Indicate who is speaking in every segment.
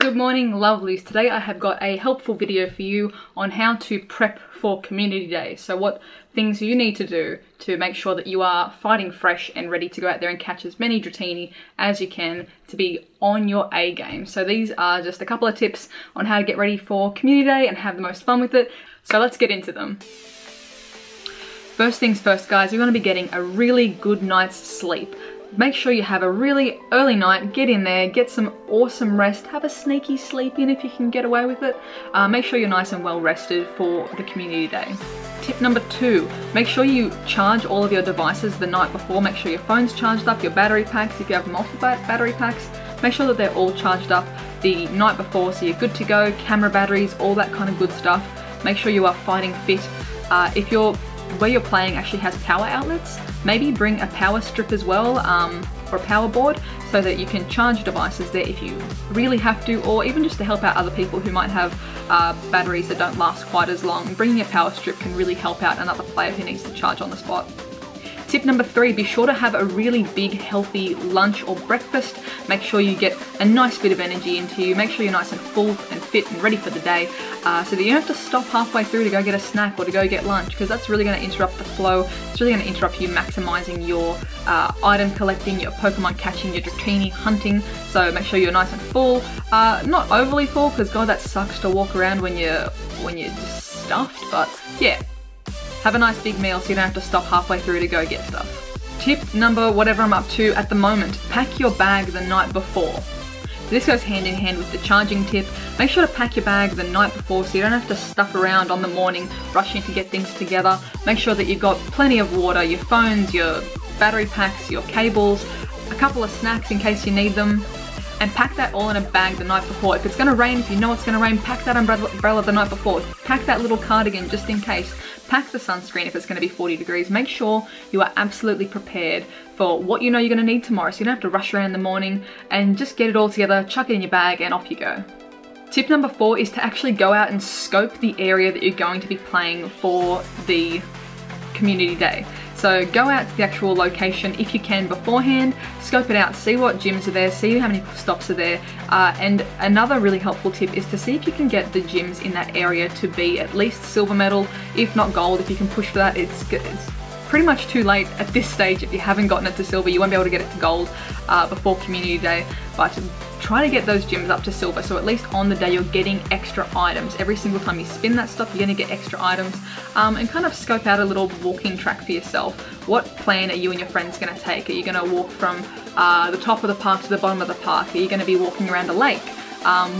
Speaker 1: Good morning, lovelies. Today I have got a helpful video for you on how to prep for Community Day. So what things you need to do to make sure that you are fighting fresh and ready to go out there and catch as many Dratini as you can to be on your A game. So these are just a couple of tips on how to get ready for Community Day and have the most fun with it. So let's get into them. First things first, guys, you're going to be getting a really good night's sleep. Make sure you have a really early night, get in there, get some awesome rest, have a sneaky sleep in if you can get away with it. Make sure you're nice and well rested for the Community Day. Tip number 2, make sure you charge all of your devices the night before. Make sure your phone's charged up, your battery packs, if you have multiple battery packs, make sure that they're all charged up the night before so you're good to go, camera batteries, all that kind of good stuff. Make sure you are fighting fit. If where you're playing actually has power outlets, maybe bring a power strip as well, or a power board, so that you can charge your devices there if you really have to, or even just to help out other people who might have batteries that don't last quite as long. Bringing a power strip can really help out another player who needs to charge on the spot. Tip number 3, be sure to have a really big healthy lunch or breakfast. Make sure you get a nice bit of energy into you. Make sure you're nice and full and fit and ready for the day, so that you don't have to stop halfway through to go get a snack or to go get lunch, because that's really going to interrupt the flow. It's really going to interrupt you maximizing your item collecting, your Pokemon catching, your Dratini hunting. So make sure you're nice and full, not overly full, because God, that sucks to walk around when you're just stuffed, but yeah. Have a nice big meal so you don't have to stop halfway through to go get stuff. Tip number whatever I'm up to at the moment, pack your bag the night before. This goes hand in hand with the charging tip. Make sure to pack your bag the night before so you don't have to stuff around on the morning rushing to get things together. Make sure that you've got plenty of water, your phones, your battery packs, your cables, a couple of snacks in case you need them. And pack that all in a bag the night before. If it's going to rain, if you know it's going to rain, pack that umbrella the night before. Pack that little cardigan just in case. Pack the sunscreen if it's going to be 40 degrees. Make sure you are absolutely prepared for what you know you're going to need tomorrow, so you don't have to rush around in the morning, and just get it all together, chuck it in your bag, and off you go. Tip number 4 is to actually go out and scope the area that you're going to be playing for the Community Day. So go out to the actual location if you can beforehand, scope it out, see what gyms are there, see how many stops are there, and another really helpful tip is to see if you can get the gyms in that area to be at least silver medal, if not gold. If you can push for that, it's pretty much too late at this stage. If you haven't gotten it to silver, you won't be able to get it to gold before Community Day, but try to get those gyms up to silver, so at least on the day you're getting extra items. Every single time you spin that stuff, you're going to get extra items, and kind of scope out a little walking track for yourself. What plan are you and your friends going to take? Are you going to walk from the top of the park to the bottom of the park? Are you going to be walking around a lake?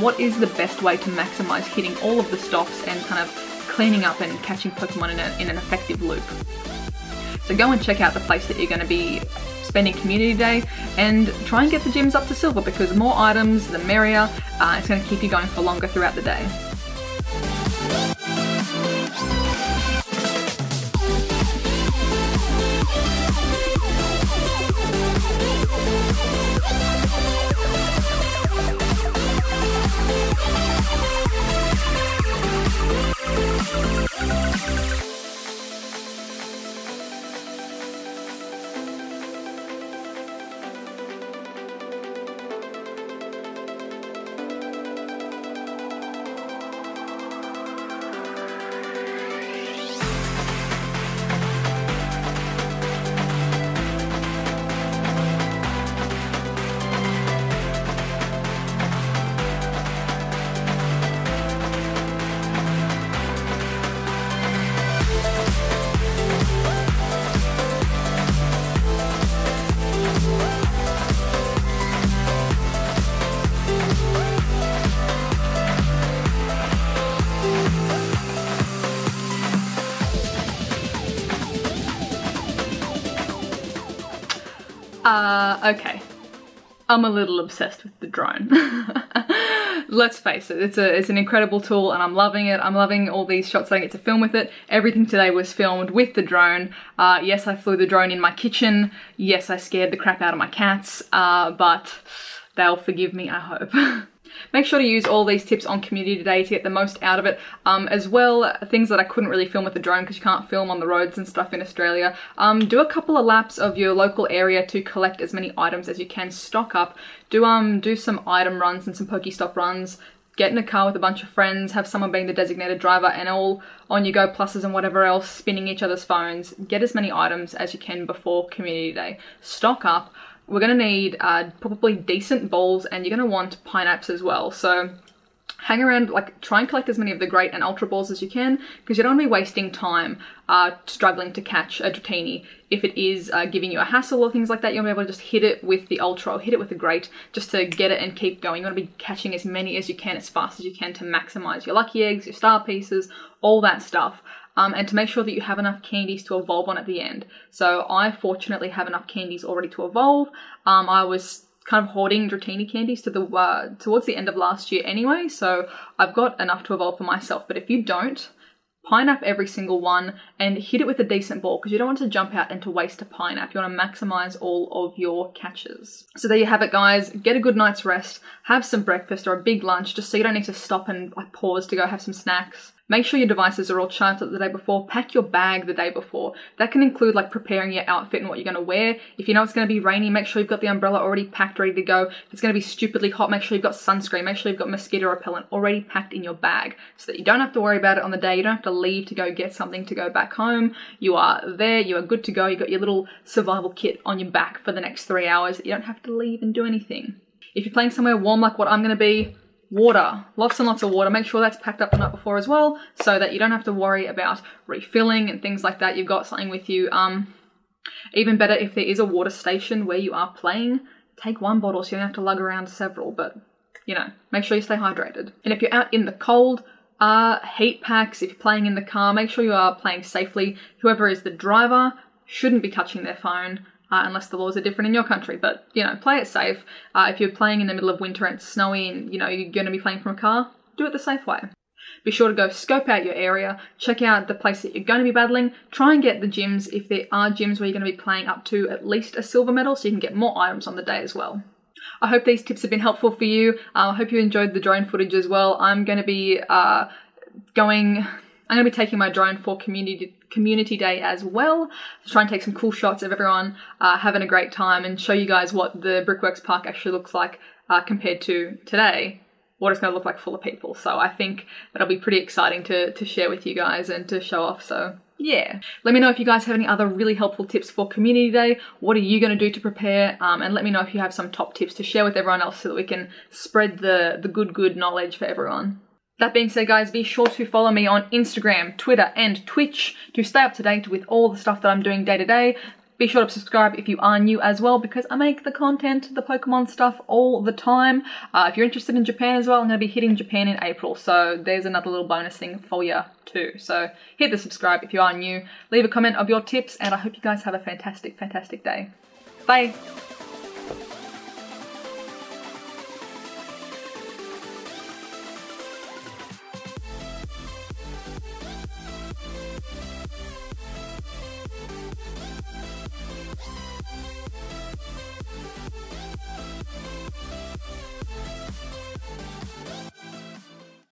Speaker 1: What is the best way to maximize hitting all of the stops and kind of cleaning up and catching Pokemon in an effective loop? So go and check out the place that you're going to be spending Community Day and try and get the gyms up to silver, because the more items, the merrier. It's going to keep you going for longer throughout the day. Okay. I'm a little obsessed with the drone. Let's face it, it's an incredible tool and I'm loving it. I'm loving all these shots that I get to film with it. Everything today was filmed with the drone. Yes, I flew the drone in my kitchen. Yes, I scared the crap out of my cats, but they'll forgive me, I hope. Make sure to use all these tips on Community Day to get the most out of it. As well, things that I couldn't really film with the drone because you can't film on the roads and stuff in Australia. Do a couple of laps of your local area to collect as many items as you can, stock up. Do some item runs and some Pokestop runs. Get in a car with a bunch of friends, have someone being the designated driver, and all on you go pluses and whatever else, spinning each other's phones. Get as many items as you can before Community Day. Stock up. We're going to need probably decent balls, and you're going to want pineapples as well. So hang around, like try and collect as many of the great and ultra balls as you can, because you don't want to be wasting time struggling to catch a Dratini. If it is giving you a hassle or things like that, you'll be able to just hit it with the ultra or hit it with the great just to get it and keep going. You want to be catching as many as you can as fast as you can to maximize your lucky eggs, your star pieces, all that stuff. And to make sure that you have enough candies to evolve on at the end. So I fortunately have enough candies already to evolve. I was kind of hoarding Dratini candies to the towards the end of last year anyway, so I've got enough to evolve for myself. But if you don't, pine up every single one and hit it with a decent ball, because you don't want to jump out and to waste a pineapple. You want to maximize all of your catches. So there you have it, guys. Get a good night's rest, have some breakfast or a big lunch, just so you don't need to stop and pause to go have some snacks. Make sure your devices are all charged up the day before. Pack your bag the day before. That can include like preparing your outfit and what you're going to wear. If you know it's going to be rainy, make sure you've got the umbrella already packed, ready to go. If it's going to be stupidly hot, make sure you've got sunscreen. Make sure you've got mosquito repellent already packed in your bag so that you don't have to worry about it on the day. You don't have to leave to go get something to go back home. You are there. You are good to go. You've got your little survival kit on your back for the next 3 hours. You don't have to leave and do anything. If you're playing somewhere warm like what I'm going to be, water, lots and lots of water. Make sure that's packed up the night before as well, so that you don't have to worry about refilling and things like that. You've got something with you. Even better if there is a water station where you are playing, take one bottle so you don't have to lug around several, but you know, make sure you stay hydrated. And if you're out in the cold, heat packs. If you're playing in the car, make sure you are playing safely. Whoever is the driver shouldn't be touching their phone. Unless the laws are different in your country, but you know, play it safe. If you're playing in the middle of winter and it's snowy and you know you're going to be playing from a car, do it the safe way. Be sure to go scope out your area, check out the place that you're going to be battling, try and get the gyms if there are gyms where you're going to be playing up to at least a silver medal so you can get more items on the day as well. I hope these tips have been helpful for you. I hope you enjoyed the drone footage as well. I'm going to be taking my drone for Community Day as well, to try and take some cool shots of everyone having a great time and show you guys what the Brickworks Park actually looks like compared to today, what it's going to look like full of people. So I think that'll be pretty exciting to share with you guys and to show off. So yeah, let me know if you guys have any other really helpful tips for Community Day. What are you going to do to prepare? And let me know if you have some top tips to share with everyone else so that we can spread the good knowledge for everyone. That being said, guys, be sure to follow me on Instagram, Twitter, and Twitch to stay up to date with all the stuff that I'm doing day to day. Be sure to subscribe if you are new as well, because I make the content, the Pokemon stuff all the time. If you're interested in Japan as well, I'm going to be hitting Japan in April, so there's another little bonus thing for you too. So hit the subscribe if you are new, leave a comment of your tips, and I hope you guys have a fantastic, fantastic day. Bye!